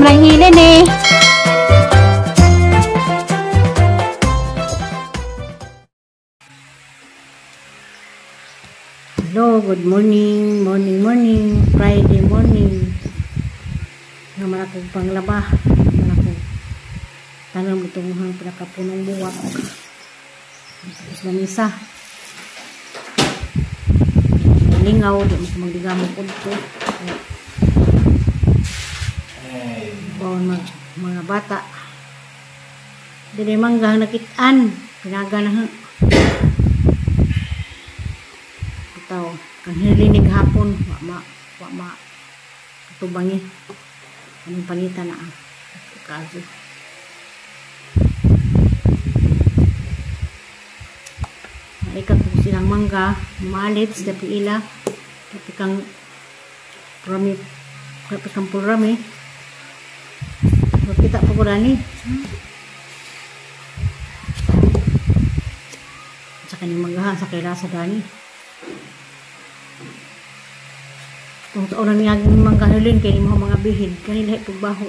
lang hilin eh. Hello, good morning, morning, Friday morning. Naman akong panglaba. Naman akong tanong itong pinakapunong buwak. Tapos lamisa. Lingaw, di mo magdigamot ko ito. Bawang mga bata. Dili mangga nakitaan. Pinaga na itaw. Ang hilinig hapon. Wa ma katubangi. Anong panitan na kaso. Naikag ko silang mangga. Malit sa piila. Tapi kang rami. Tapi kang pulrami. Kita po ko dani. Sa kanyang manggahan sa kailasa dani. Kung sa orang niyaging manggahulin kaya mo mga bihid kanila ipagbaho.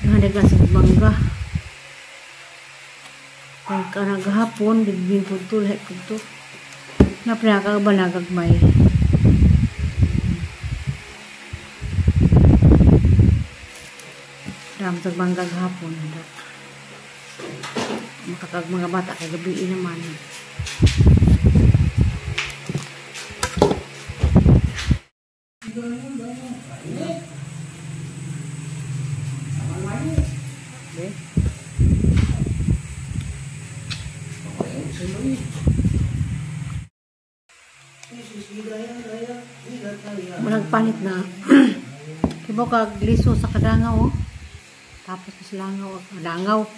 Nahadaga sa mangga. Kung kanagahapon bigbing po ito lahat po ito. Napinakagabanagagmay. Ramtag manggag hapon. Makakag mga bata kagabi naman. Malagpalit na. Kibo kag liso sa kadangaw. Tapos silangaw, langaw.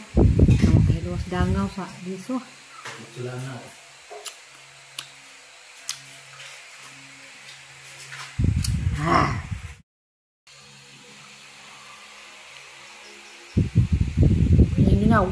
Kahiluwas dangaw sa liso. Silangaw. Lingaw.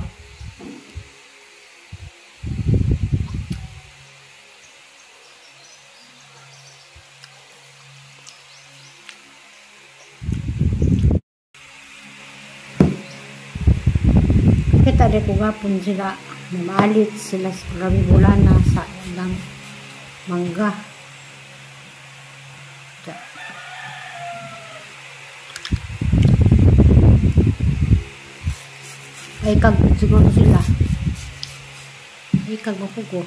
Kita rin ko gapon sila maalit sila sa ramibulana sa ilang mangga. Ay kag siguro sila. Ay kag mapugo.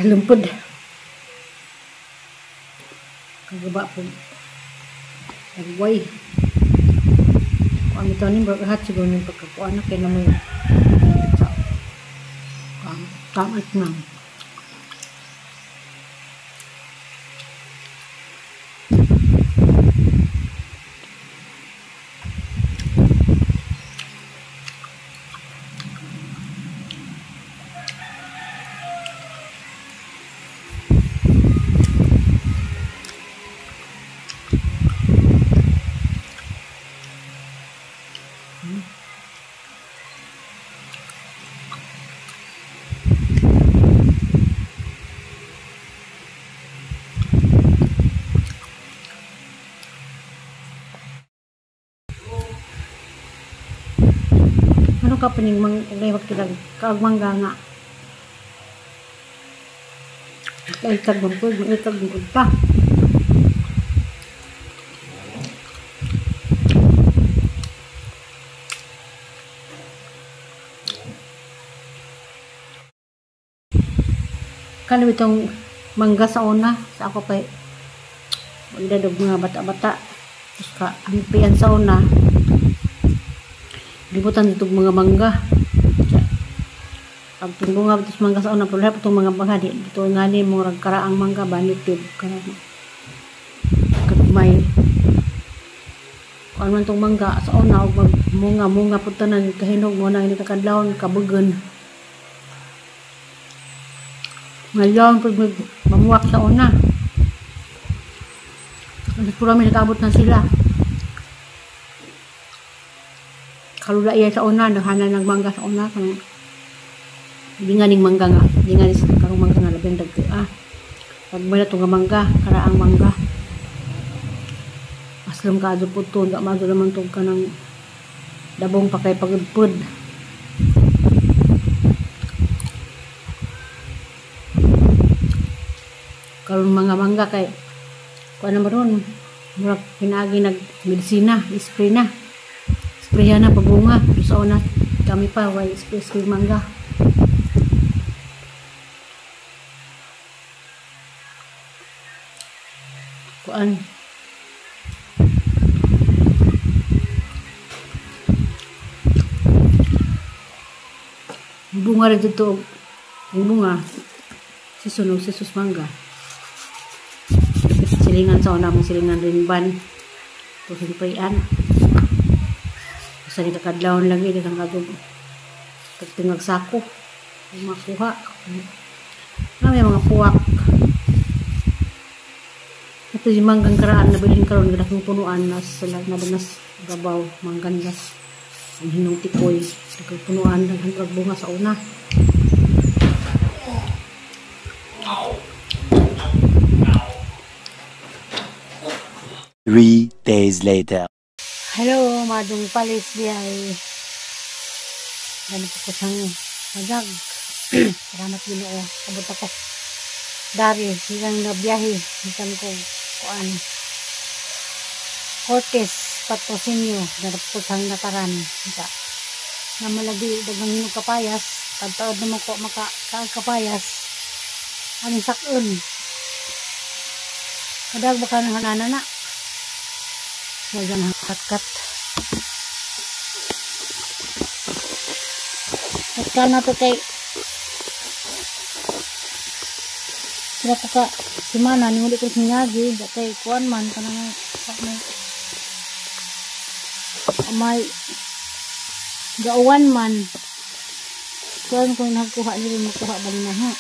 Lumpod. Kagaba po. Nagway. Kung ito ni bagahat siguro yung pagkakuan na kaya naman tamat na. Ano ka paning manglewag kita kaagmangga nga. Itag bungkod pa. Kano itong mangga sa una sa ako pa magdadog mga bata-bata. Tapos ka ampian sa una. Libutan itong mga mangga. Pag bunga ito mangga sa una, pero itong mga mangga, ito nga ni mong karaang mangga, banitib. Kagmay. Kung ano itong mangga sa una, munga po tanan, kahinog mo na, hindi kakadlaon, kabugan. Ngayon, pag mamuwak sa una, puro may nakaabot na sila. Kalula iya sa una, naghanan ng mangga sa una. Hindi nga ning mangga nga. Hindi nga ning karong mangga nga labing dagko. Pag may na itong mangga, karaang mangga. Aslam ka adyo po ito. Hindi maadyo naman itong ka ng dabong pa kay pagudpud. Karong mga mangga kay kung ano maroon, murag pinagi nag-medisina, spray na. Sprayan na pabunga. Sa una, kami pa, why spray mangga. Kuan. Bunga rin dito. Yung bunga, sisunog, sisus mangga. Silingan sa una mong silingan rin ban. Ito silipayan. Basta ni kakadlawon lagi, di kang katong tingag sako. Makuha. May mga puwak. Ito yung manggang karaan na bilhin karon ng dakong punuan nas gabaw, manggan gas. Ang hinong tikoy. Dakong punuan, naghantag bunga sa una. 3 days later. Hello, madong palis biyay. Ganito po sang madag. Salamat Ginoo. Abot ako. Dari, silang nabiyahe. Misan ko, kuan. Cortes, Patrocinio. Ganito po sang nataran. Ika. Na malagi, dagang hinong kapayas. Tagtaod naman ko makakapayas. Aning sakun. Madag baka ng hanana na. Wajan hangkat-kat. At na to kay sila ko ka simana ni muli ko sinagi kay kuan man kanang may gauwan man kuan ko nagkuha nila makuha bali na ha.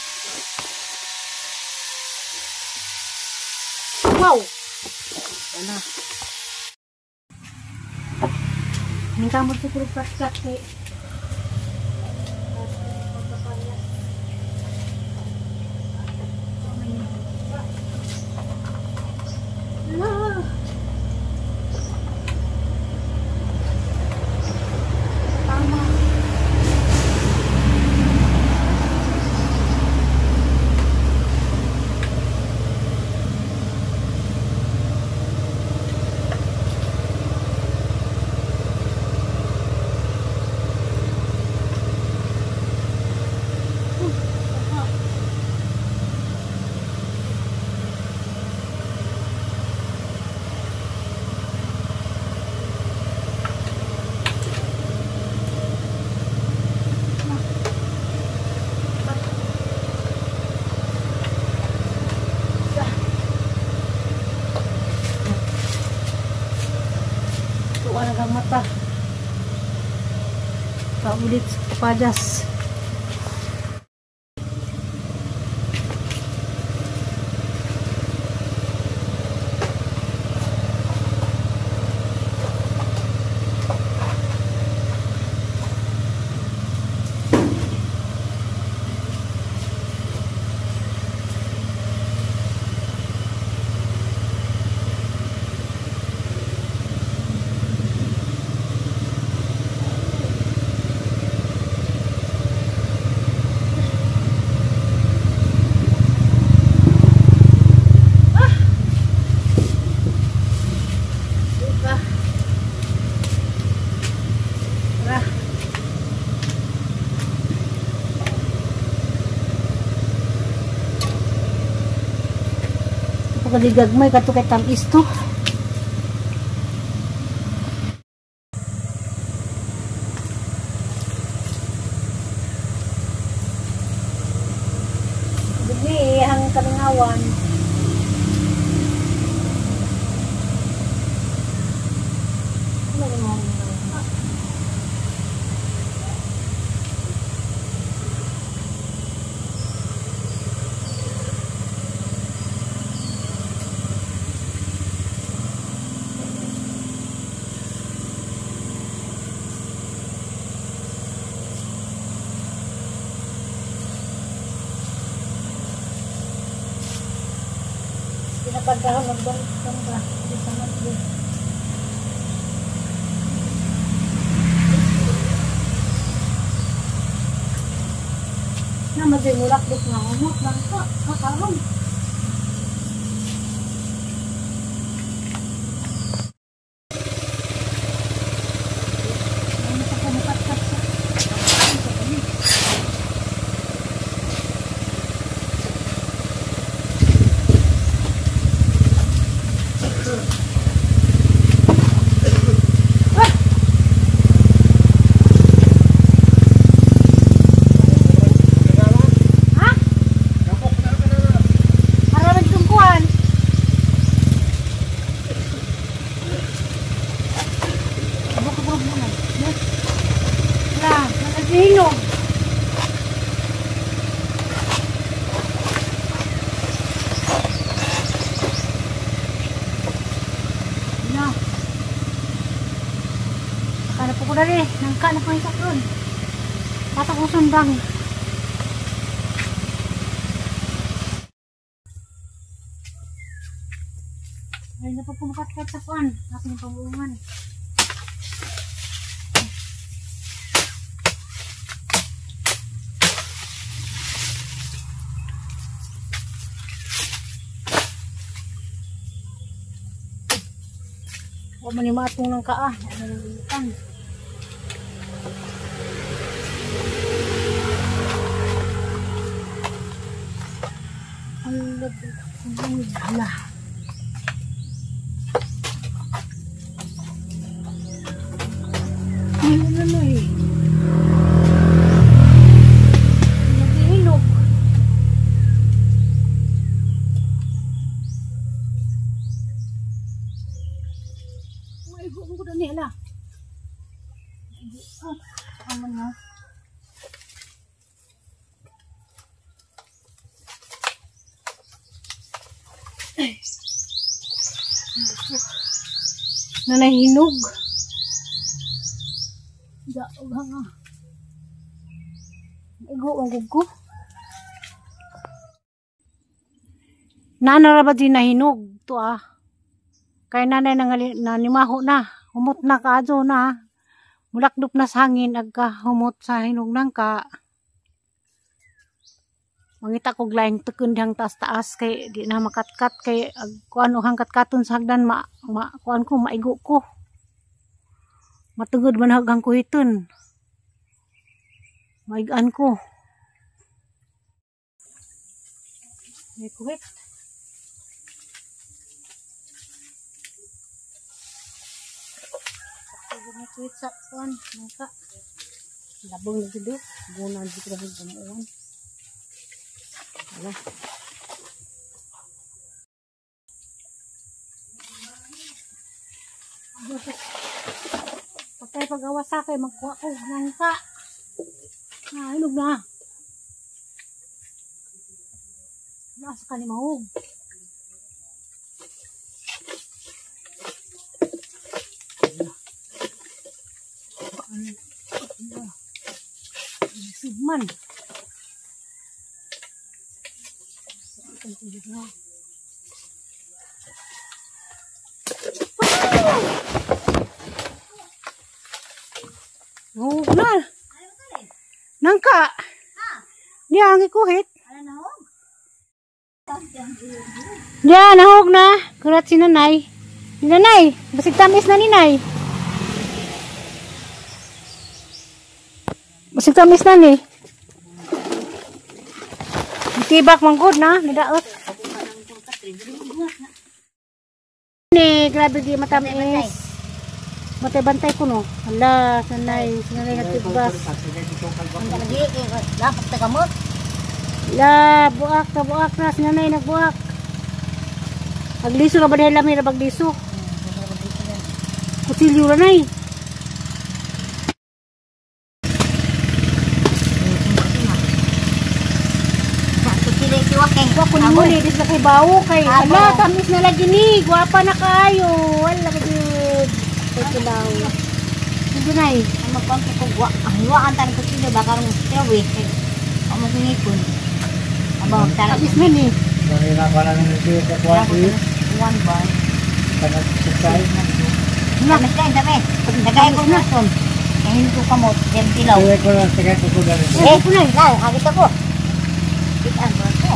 Wow. Ana. Ang kamot sa puro plastic kay ang mata kaulit sa padas. Kaligagmay kato kay tamis to. Dili ang kalingawan. kadahon nagbalik ba di sa matlo. Na magimulak dik nga umot lang ka karon. Hinog. Na. Akala po ko na rin. Nangka na pang isakon. Patak ko sundang. Ay na po pumakat-kat sa kuan. Aking pambuungan. O manimatong ng kaa. O manimatong. Ang hala. Ano eh. Naghihinog. Ibu ko na nila. Ano nga? Nanahinog. Daog nga. Igo ang gugo. Nanara ba din nahinog? To ah. Kay nanay nanimaho na. Humot na kaadyo na. Mulakdop na sa hangin. Agka humot sa hinog nang ka. Mangita kog laing tukun diyang taas-taas. Kay di na makatkat. Kay kuan o hangkat-katon sa hagdan. Kuan ko, maigo ko. Matugod man hagang kuhiton. Maigaan ko. May kuhit. May kuhit sa kuan. Nangka. Labong na dito. Guna dito na sa uwan. Wala. Pagkay pag-awas sa akin, magkuha ko. Nangka. Hinog na. Nasa ka ni mahog. Sigman. Oh, na. Nangka. Diya ang ikuhit. Diya, nahog na. Kurat si nanay. Si nanay, basig tamis na ni nay. Basig tamis na ni. Tibak manggod na, nidaot. Ni, grabe di matamis. Bantay-bantay ko no. Hala, sanay natibas. Dapat ta kamot. La, buak na, sinanay nagbuak. Pagliso na ba dahil lamin na pagliso? Kutsilyo na nay. Wa kun muli dis na kay bawo kay hala tamis na lagi ni guwapa na kaayo wala gid kay bawo hindi nay Magpang ko gwa. Hiwaan tan ko sila bakang tewe. Amo ngipon. Aba tan tamis na ni Dahil na pala ng ito sa kuwan One bar. Panag-susay. Namis kayo, dami. Nagay ko na son. Ngayon ko kamot, dem tilaw. Kaya ko lang, tagay ko na rin. Ko na, agit ako. Kitaan ko ako.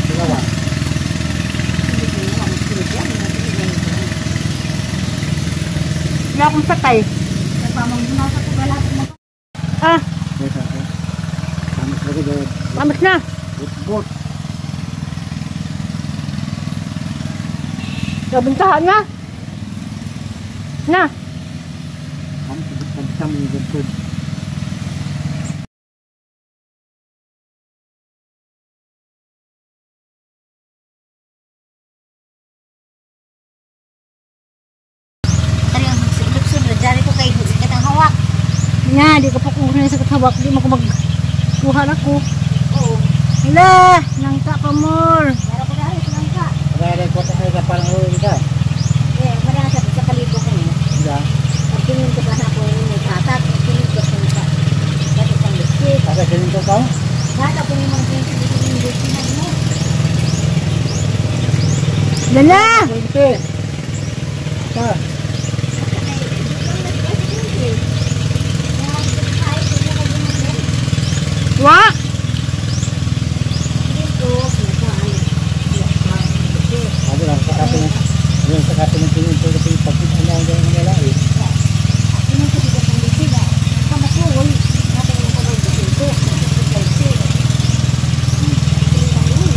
Sinawa. Wala akong sakay. Nagpamanggunaw sa kugalat mo. Ah, Tamas lagi doon. pamas na. Bot. Nabuntahan na. Na. Kami sa mga bot. Tari ang luksun, jari ko kay katang hawak. Nga, di ka pa kuha sa katawak. Di mo ko magkuha na ko. Oo. Hala, nangka pa more. Meron ko dahil sa langka. Kaya ko sa kaya parang uwi ka. Marang sa kalibo ko niya. Hindi. Pagtingin ko pa sa ako yung tatat. Pagtingin ko sa mga dati pang biskuit. Kasi sininto ka? Bata ko yung mga biskuit na mo. Lala! Sininto. Ka. Wa! Sabi lang, sa katin yung sa katin ng sininto kasi pagkita na ang gawin nila eh.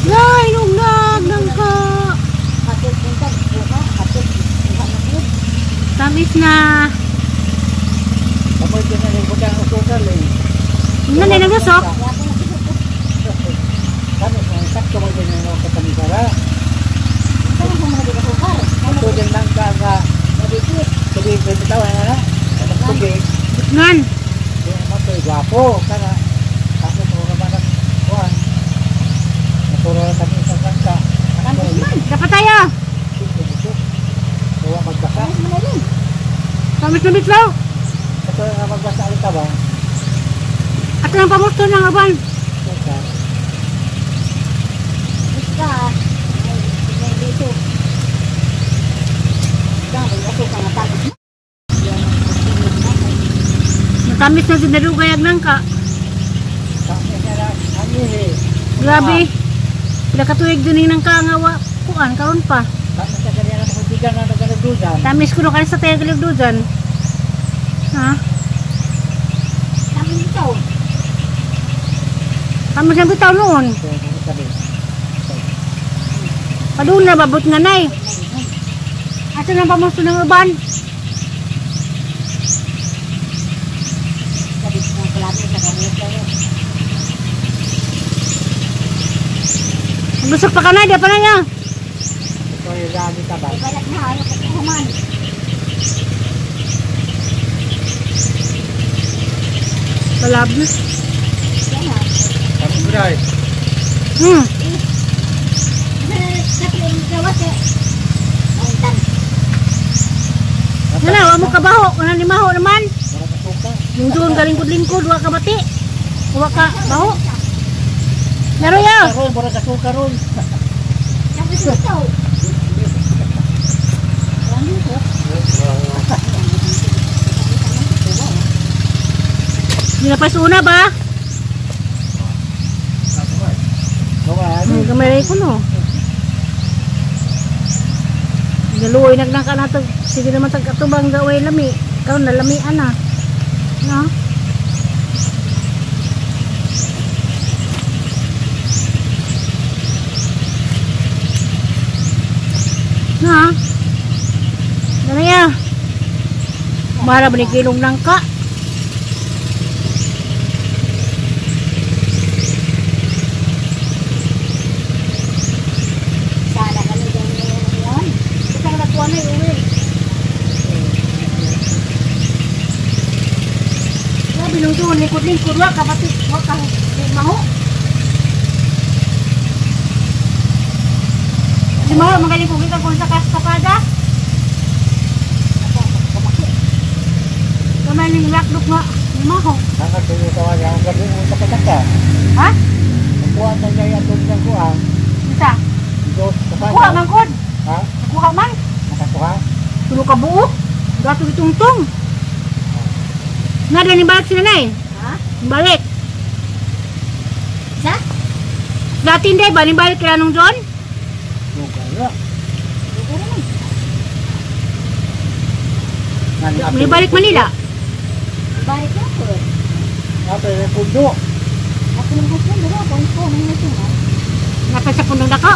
Nay, nunglag, nangka. Tamis na. Kamoy din na yung butang asukal eh. Nanay nang lusok. Kami, sakto mo din yung katamisara. Ito din lang ka tubig ko bitaw na. Tubig. Ngan. Yung mga ito, gwapo. Kana, kasi mo naman ang kuhan. Naturo na kami sa kanta. Dapat tayo. Huwag magbasa. Tamis na bitlaw. Ito nga magbasa ulit ka ba? At ang pamusto ng aban. Ito. Matamis na sinarugayag nangka. Kami nga na, ano eh. Grabe. Pila katuig din ng kangawa. Kuan, karon pa. Kami sa ganyan na mabigan na naganadudan. Tamis ko no kalis sa tayo galigdudan. Ha? Tamis na bitaw noon. So, sabi. Paduna, babot nga nay. Asa nang pamusto ng uban? Busog pa ka na, di pa na niya. Ito yung rami ka ba? Palabnos. Kami buday. Wala, wala mo kabaho. Wala ni maho naman. Para kasuka. Yung doon galingkod-lingkod, wala ka bati. Wala ka baho. Laro ya. Karon, para kasuka ron. Hindi na pa suna ba? Kamay ko no. Galuoy nagnangka na to. Sige naman tag-atubang gaway lami. Ikaw na lamian na. No? Na? Ano ya? Mara ba ni kilong nangka? Binungtungan lingkod-lingkod wa kapatid wa ka maho. Di maho magaling ko kita kung sa kastapada. Kamay ning lakdok nga di maho. Saka tuloy tawa niya ang gabi mo sa kataka. Ha? Ang kuha na niya yung atong niyang kuha. Isa. Diyos sa Kuha man kod. Ha? Kuha man. Nakakuha? Tulo ka buo. Gato itungtong. Nada ni balik sila na eh. Ha? Balik. Sa? Dati hindi ba? Ni balik kila nung John? Lugar na. Ni balik Manila. Balik na ko. Ato yung pundo. Ako nang gusto, dito ako. Ako nang gusto. Napa sa pundong dako.